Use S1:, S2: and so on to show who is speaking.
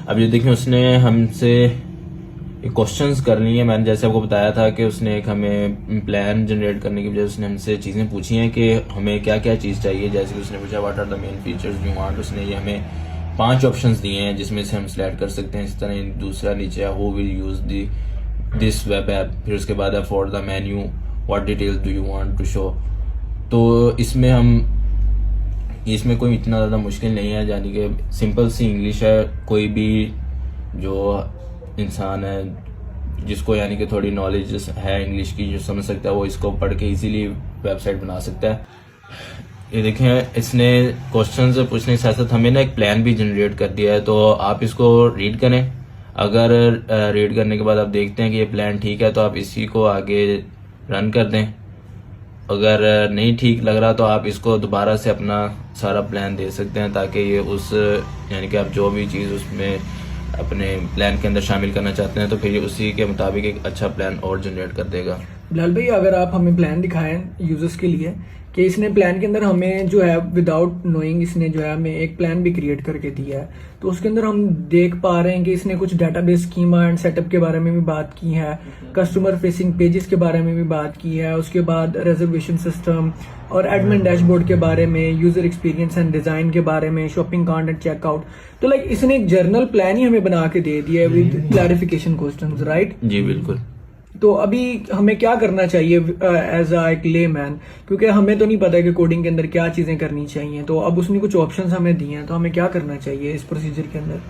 S1: अब ये देखिए उसने हमसे क्वेश्चंस करनी है। मैंने जैसे आपको बताया था कि उसने एक हमें प्लान जनरेट करने की बजाय उसने हमसे चीज़ें पूछी हैं कि हमें क्या क्या चीज़ चाहिए। जैसे कि उसने पूछा what are the main features you want. उसने ये हमें 5 ऑप्शंस दिए हैं जिसमें से हम सिलेक्ट कर सकते हैं। इस तरह दूसरा नीचे है who will use this web app. फिर उसके बाद है for the menu what details do you want to show. तो इसमें कोई इतना ज़्यादा मुश्किल नहीं है, यानी कि सिंपल सी इंग्लिश है। कोई भी जो इंसान है जिसको यानी कि थोड़ी नॉलेज है इंग्लिश की, जो समझ सकता है, वो इसको पढ़ के इजीली वेबसाइट बना सकता है। ये देखें इसने क्वेश्चंस पूछने के साथ साथ हमें ना एक प्लान भी जनरेट कर दिया है। तो आप इसको रीड करें। अगर रीड करने के बाद आप देखते हैं कि ये प्लान ठीक है तो आप इसी को आगे रन कर दें। अगर नहीं ठीक लग रहा तो आप इसको दोबारा से अपना सारा प्लान दे सकते हैं, ताकि ये उस यानी कि आप जो भी चीज़ उसमें अपने प्लान के अंदर शामिल करना चाहते हैं तो फिर ये उसी के मुताबिक एक अच्छा प्लान और जनरेट कर देगा।
S2: बिलाल भाई, अगर आप हमें प्लान दिखाएं यूजर्स के लिए कि इसने प्लान के अंदर हमें जो है विदाउट नोइंग इसने जो है हमें एक प्लान भी क्रिएट करके दिया है, तो उसके अंदर हम देख पा रहे हैं कि इसने कुछ डेटाबेस स्कीमा एंड सेटअप के बारे में भी बात की है, कस्टमर फेसिंग पेजेस के बारे में भी बात की है, उसके बाद रिजर्वेशन सिस्टम और एडमिन डैशबोर्ड के बारे में, यूजर एक्सपीरियंस एंड डिजाइन के बारे में, शॉपिंग कार्ट एंड चेकआउट। तो लाइक इसने एक जर्नल प्लान ही हमें बना के दे दिया है विद क्लैरिफिकेशन क्वेश्चंस, राइट?
S1: जी बिल्कुल।
S2: तो अभी हमें क्या करना चाहिए एज अ एक ले मैन, क्योंकि हमें तो नहीं पता कि कोडिंग के अंदर क्या चीजें करनी चाहिए। तो अब उसने कुछ ऑप्शंस हमें दिए हैं, तो हमें क्या करना चाहिए इस प्रोसीजर के अंदर?